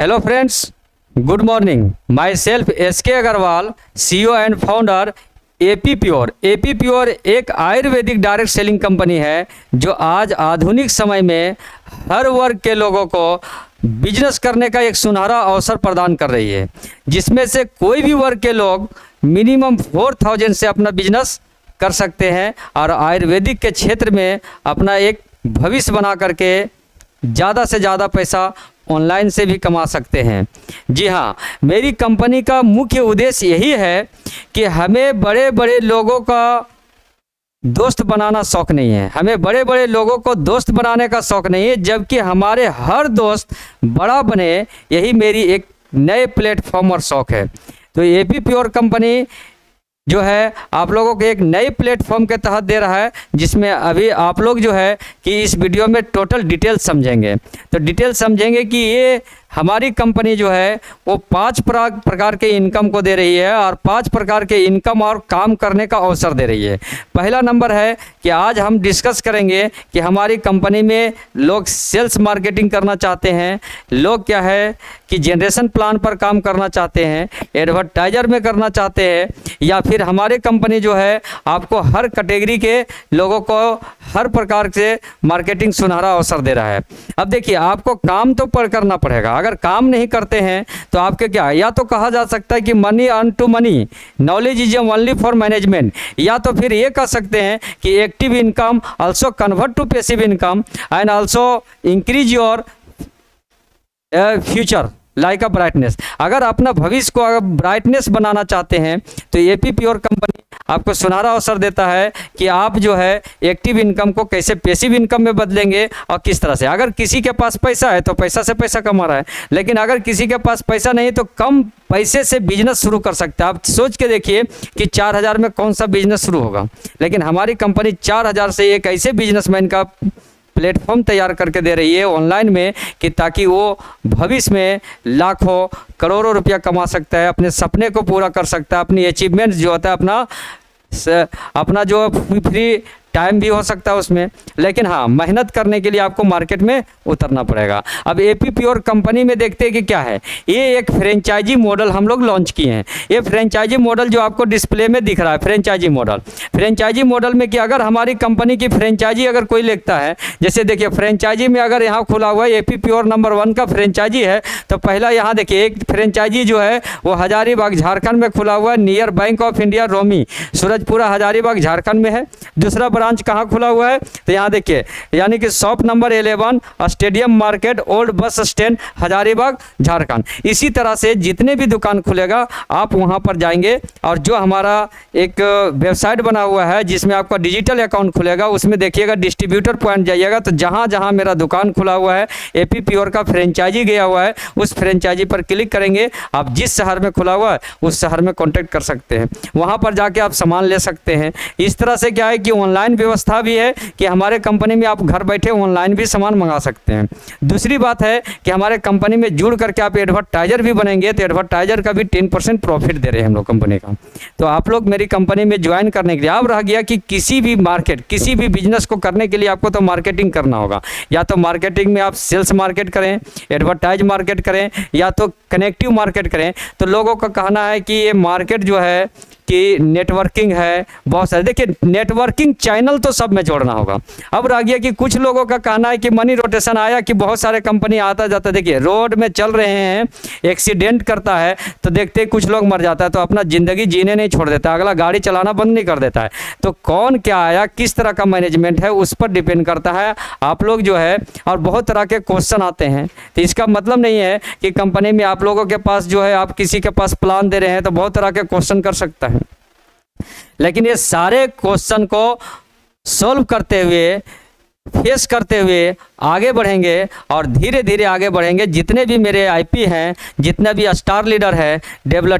Hello friends, good morning. Myself SK Agarwal, CEO and founder AP Pure। AP Pure एक Ayurvedic direct selling company है जो आज आधुनिक समय में हर वर्ग के लोगों को बिजनेस करने का एक सुनहरा अवसर प्रदान कर रही है, जिसमें से कोई भी वर्ग के लोग मिनिमम 4000 से अपना बिजनेस कर सकते हैं और आयुर्वेदिक के क्षेत्र में अपना एक भविष्य बना करके ज़्यादा से ज़्यादा पैसा ऑनलाइन से भी कमा सकते हैं। जी हाँ, मेरी कंपनी का मुख्य उद्देश्य यही है कि हमें बड़े बड़े लोगों का दोस्त बनाना शौक़ नहीं है, हमें बड़े बड़े लोगों को दोस्त बनाने का शौक़ नहीं है, जबकि हमारे हर दोस्त बड़ा बने, यही मेरी एक नए प्लेटफॉर्म और शौक़ है। तो एपी प्योर कंपनी जो है आप लोगों को एक नए प्लेटफॉर्म के तहत दे रहा है, जिसमें अभी आप लोग जो है कि इस वीडियो में टोटल डिटेल समझेंगे। तो डिटेल समझेंगे कि ये हमारी कंपनी जो है वो 5 प्रकार के इनकम को दे रही है और 5 प्रकार के इनकम और काम करने का अवसर दे रही है। पहला नंबर है कि आज हम डिस्कस करेंगे कि हमारी कंपनी में लोग सेल्स मार्केटिंग करना चाहते हैं, लोग क्या है कि जनरेशन प्लान पर काम करना चाहते हैं, एडवर्टाइजर में करना चाहते हैं, या फिर हमारी कंपनी जो है आपको हर कैटेगरी के लोगों को हर प्रकार से मार्केटिंग सुनहरा अवसर दे रहा है। अब देखिए, आपको काम तो करना पड़ेगा। अगर काम नहीं करते हैं तो आपके क्या, या तो कहा जा सकता है कि money earn to money, knowledge is only for management, या तो फिर ये कह सकते हैं कि active income also convert to passive income and also increase your future like a brightness. अगर अपना भविष्य को अगर ब्राइटनेस बनाना चाहते हैं तो एपी प्योर कंपनी आपको सुनहरा अवसर देता है कि आप जो है एक्टिव इनकम को कैसे पैसिव इनकम में बदलेंगे और किस तरह से। अगर किसी के पास पैसा है तो पैसा से पैसा कमा रहा है, लेकिन अगर किसी के पास पैसा नहीं तो कम पैसे से बिजनेस शुरू कर सकते हैं। आप सोच के देखिए कि 4000 में कौन सा बिजनेस शुरू होगा, लेकिन हमारी कंपनी 4000 से एक ऐसे बिजनेसमैन का प्लेटफॉर्म तैयार करके दे रही है ऑनलाइन में, कि ताकि वो भविष्य में लाखों करोड़ों रुपया कमा सकता है, अपने सपने को पूरा कर सकता है, अपनी अचीवमेंट्स जो होता है अपना जो फ्री टाइम भी हो सकता है उसमें। लेकिन हाँ, मेहनत करने के लिए आपको मार्केट में उतरना पड़ेगा। अब एपी प्योर कंपनी में देखते हैं कि क्या है। ये एक फ्रेंचाइजी मॉडल हम लोग लॉन्च किए हैं। ये फ्रेंचाइजी मॉडल जो आपको डिस्प्ले में दिख रहा है, फ्रेंचाइजी मॉडल में कि अगर हमारी कंपनी की फ्रेंचाइजी अगर कोई लेता है, जैसे देखिए फ्रेंचाइजी में अगर यहाँ खुला हुआ है एपी प्योर नंबर 1 का फ्रेंचाइजी है, तो पहला यहाँ देखिए एक फ्रेंचाइजी जो है वो हजारीबाग झारखंड में खुला हुआ है, नियर बैंक ऑफ इंडिया रोमी, सूरजपुरा हजारीबाग झारखंड में है। दूसरा ब्रांच कहाँ खुला हुआ है तो यहाँ देखिए, यानी कि shop number 11 stadium market old bus stand Hazaribagh Jharkhand. इसी तरह से जितने भी दुकान खुलेगा आप वहाँ पर जाएंगे और जो हमारा एक वेबसाइट बना हुआ है जिसमें आपका डिजिटल अकाउंट खुलेगा, उसमें देखिएगा डिस्ट्रीब्यूटर पॉइंट जाइएगा, तो जहाँ जहाँ मेरा दुकान खुला हुआ है एपी प्योर का फ्रेंचाइजी गया हुआ है, उस फ्रेंचाइजी पर क्लिक करेंगे। आप जिस शहर में खुला हुआ है उस शहर में कॉन्टैक्ट कर सकते हैं, वहाँ पर जाके आप सामान ले सकते हैं। इस तरह से क्या है कि ऑनलाइन व्यवस्था भी है कि हमारे कंपनी में आप घर बैठे ऑनलाइन भी सामान मंगा सकते हैं। दूसरी बात है कि हमारे कंपनी में जुड़ करके आप एडवर्टाइजर भी बनेंगे तो एडवर्टाइजर का भी 10% प्रॉफिट दे रहे हैं हम लोग कंपनी का। तो आप लोग मेरी कंपनी में ज्वाइन करने के लिए, अब रह गया कि किसी भी मार्केट, किसी भी बिजनेस को करने के लिए आपको तो मार्केटिंग करना होगा। या तो मार्केटिंग में आप सेल्स मार्केट करें, एडवर्टाइज मार्केट करें, या तो कनेक्टिव मार्केट करें। तो लोगों का कहना है कि ये मार्केट जो है कि नेटवर्किंग है बहुत सारे। देखिए, नेटवर्किंग चैनल तो सब में जोड़ना होगा। अब रह गया कि कुछ लोगों का कहना है कि मनी रोटेशन आया कि बहुत सारे कंपनी आता जाता, देखिए रोड में चल रहे हैं, एक्सीडेंट करता है तो देखते कुछ लोग मर जाता है, तो अपना ज़िंदगी जीने नहीं छोड़ देता, अगला गाड़ी चलाना बंद नहीं कर देता है। तो कौन क्या आया, किस तरह का मैनेजमेंट है, उस पर डिपेंड करता है आप लोग जो है। और बहुत तरह के क्वेश्चन आते हैं, तो इसका मतलब नहीं है कि कंपनी में आप लोगों के पास जो है आप किसी के पास प्लान दे रहे हैं तो बहुत तरह के क्वेश्चन कर सकता है, लेकिन ये सारे क्वेश्चन को सॉल्व करते हुए, फेस करते हुए आगे बढ़ेंगे और धीरे धीरे आगे बढ़ेंगे। जितने भी मेरे आईपी हैं, जितने भी स्टार लीडर है,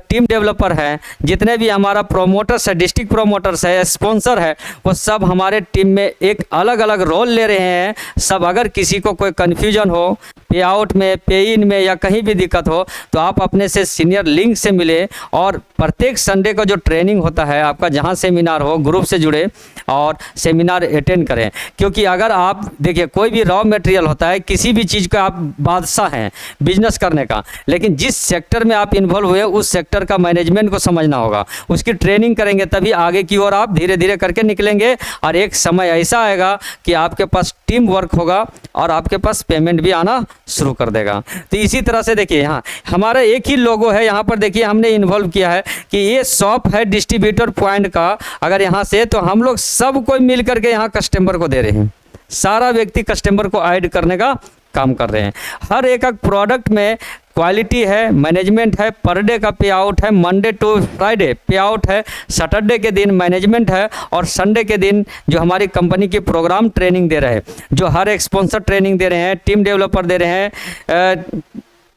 टीम डेवलपर है, जितने भी हमारा प्रोमोटर्स है, डिस्ट्रिक्ट प्रोमोटर्स है, स्पॉन्सर है, वो सब हमारे टीम में एक अलग अलग रोल ले रहे हैं सब। अगर किसी को कोई कन्फ्यूजन हो, पे आउट में, पे इन में या कहीं भी दिक्कत हो, तो आप अपने से सीनियर लिंक से मिले और प्रत्येक संडे का जो ट्रेनिंग होता है आपका, जहाँ सेमिनार हो, ग्रुप से जुड़े और सेमिनार अटेंड करें। क्योंकि अगर आप देखिए कोई भी रॉ मटेरियल होता है, किसी भी चीज़ का आप बादशाह हैं बिजनेस करने का, लेकिन जिस सेक्टर में आप इन्वॉल्व हुए उस सेक्टर का मैनेजमेंट को समझना होगा, उसकी ट्रेनिंग करेंगे तभी आगे की ओर आप धीरे धीरे करके निकलेंगे। और एक समय ऐसा आएगा कि आपके पास टीम वर्क होगा और आपके पास पेमेंट भी आना शुरू कर देगा। तो इसी तरह से देखिए यहाँ हमारा एक ही लोगो है, यहाँ पर देखिए हमने इन्वॉल्व किया है कि ये शॉप है डिस्ट्रीब्यूटर पॉइंट का। अगर यहाँ से तो हम लोग सब कोई मिल करके यहाँ कस्टमर को दे रहे हैं, सारा व्यक्ति कस्टमर को ऐड करने का काम कर रहे हैं। हर एक प्रोडक्ट में क्वालिटी है, मैनेजमेंट है, पर डे का पे आउट है, मंडे टू फ्राइडे पे आउट है, सैटरडे के दिन मैनेजमेंट है और संडे के दिन जो हमारी कंपनी की प्रोग्राम ट्रेनिंग दे रहे हैं, जो हर एक स्पॉन्सर ट्रेनिंग दे रहे हैं, टीम डेवलपर दे रहे हैं,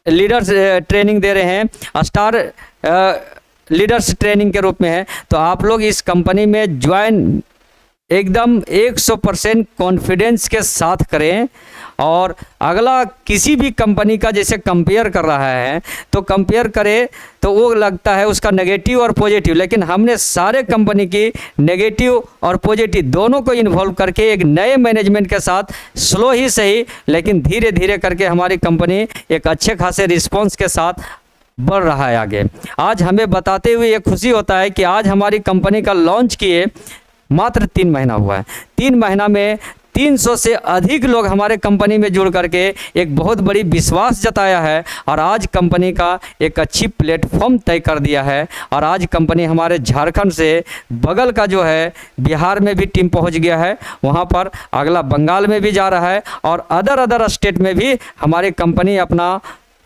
लीडर्स ट्रेनिंग दे रहे हैं, स्टार लीडर्स ट्रेनिंग के रूप में है। तो आप लोग इस कंपनी में ज्वाइन एकदम 100% कॉन्फिडेंस के साथ करें। और अगला किसी भी कंपनी का जैसे कंपेयर कर रहा है तो कंपेयर करे तो वो लगता है उसका नेगेटिव और पॉजिटिव, लेकिन हमने सारे कंपनी की नेगेटिव और पॉजिटिव दोनों को इन्वॉल्व करके एक नए मैनेजमेंट के साथ स्लो ही सही लेकिन धीरे धीरे करके हमारी कंपनी एक अच्छे खासे रिस्पॉन्स के साथ बढ़ रहा है आगे। आज हमें बताते हुए ये खुशी होता है कि आज हमारी कंपनी का लॉन्च किए मात्र 3 महीना हुआ है। 3 महीना में 300 से अधिक लोग हमारे कंपनी में जुड़ करके एक बहुत बड़ी विश्वास जताया है और आज कंपनी का एक अच्छी प्लेटफॉर्म तय कर दिया है। और आज कंपनी हमारे झारखंड से बगल का जो है बिहार में भी टीम पहुंच गया है, वहां पर अगला बंगाल में भी जा रहा है और अदर स्टेट में भी हमारी कंपनी अपना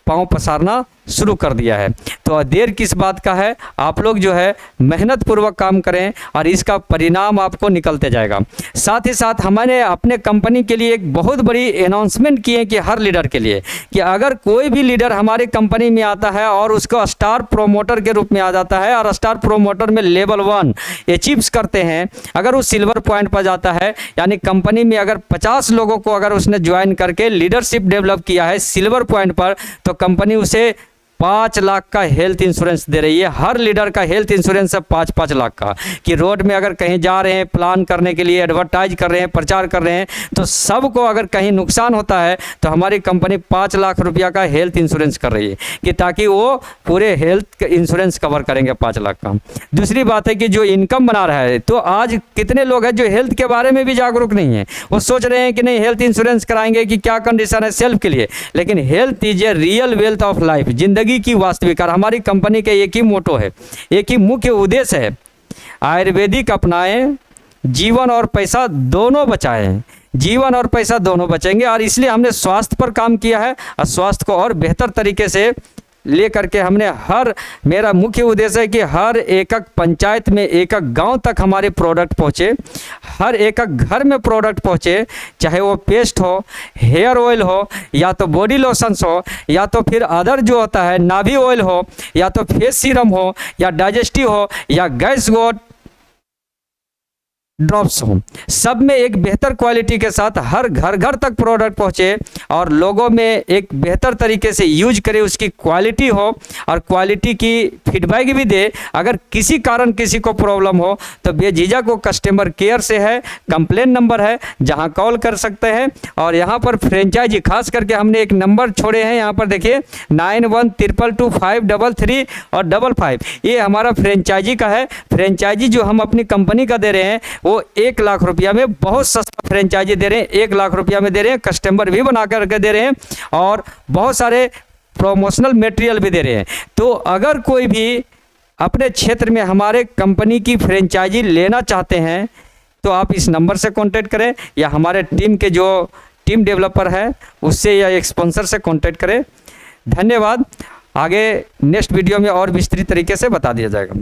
पांव पसारना शुरू कर दिया है। तो देर किस बात का है, आप लोग जो है मेहनत पूर्वक काम करें और इसका परिणाम आपको निकलते जाएगा। साथ ही साथ हमने अपने कंपनी के लिए एक बहुत बड़ी अनाउंसमेंट किए कि हर लीडर के लिए कि अगर कोई भी लीडर हमारी कंपनी में आता है और उसको स्टार प्रोमोटर के रूप में आ जाता है और स्टार प्रोमोटर में लेवल 1 अचीव्स करते हैं, अगर वो सिल्वर पॉइंट पर जाता है यानी कंपनी में अगर 50 लोगों को अगर उसने ज्वाइन करके लीडरशिप डेवलप किया है सिल्वर पॉइंट पर, तो कंपनी उसे 5 लाख का हेल्थ इंश्योरेंस दे रही है। हर लीडर का हेल्थ इंश्योरेंस है 5-5 लाख का, कि रोड में अगर कहीं जा रहे हैं प्लान करने के लिए, एडवर्टाइज कर रहे हैं, प्रचार कर रहे हैं, तो सबको अगर कहीं नुकसान होता है तो हमारी कंपनी 5 लाख रुपया का हेल्थ इंश्योरेंस कर रही है कि ताकि वो पूरे हेल्थ इंश्योरेंस कवर करेंगे 5 लाख का। दूसरी बात है कि जो इनकम बना रहा है, तो आज कितने लोग हैं जो हेल्थ के बारे में भी जागरूक नहीं है, वो सोच रहे हैं कि नहीं हेल्थ इंश्योरेंस कराएंगे कि क्या कंडीशन है सेल्फ के लिए, लेकिन health is a real wealth of life, जिंदगी की वास्तविक। और हमारी कंपनी का एक ही मोटो है, एक ही मुख्य उद्देश्य है, आयुर्वेदिक अपनाएं, जीवन और पैसा दोनों बचाएं। जीवन और पैसा दोनों बचेंगे और इसलिए हमने स्वास्थ्य पर काम किया है और स्वास्थ्य को और बेहतर तरीके से ले करके हमने मेरा मुख्य उद्देश्य है कि हर एक पंचायत में एक गांव तक हमारे प्रोडक्ट पहुंचे, हर एक घर में प्रोडक्ट पहुंचे, चाहे वो पेस्ट हो, हेयर ऑयल हो, या तो बॉडी लोशंस हो, या तो फिर अदर जो होता है नाभि ऑयल हो, या तो फेस सीरम हो, या डाइजेस्टिव हो, या गैस गोट ड्रॉप्स हो, सब में एक बेहतर क्वालिटी के साथ हर घर तक प्रोडक्ट पहुंचे और लोगों में एक बेहतर तरीके से यूज करे, उसकी क्वालिटी हो और क्वालिटी की फीडबैक भी दे। अगर किसी कारण किसी को प्रॉब्लम हो तो बेझिझक वो कस्टमर केयर से है, कंप्लेन नंबर है जहां कॉल कर सकते हैं। और यहाँ पर फ्रेंचाइजी खास करके हमने एक नंबर छोड़े हैं, यहाँ पर देखिए 91222533 और 55, ये हमारा फ्रेंचाइजी का है। फ्रेंचाइजी जो हम अपनी कंपनी का दे रहे हैं वो 1 लाख रुपया में बहुत सस्ता फ्रेंचाइजी दे रहे हैं, 1 लाख रुपया में दे रहे हैं, कस्टमर भी बना करके दे रहे हैं और बहुत सारे प्रमोशनल मटेरियल भी दे रहे हैं। तो अगर कोई भी अपने क्षेत्र में हमारे कंपनी की फ्रेंचाइजी लेना चाहते हैं तो आप इस नंबर से कांटेक्ट करें या हमारे टीम के जो टीम डेवलपर है उससे या एक स्पॉन्सर से कांटेक्ट करें। धन्यवाद। आगे नेक्स्ट वीडियो में और विस्तृत तरीके से बता दिया जाएगा।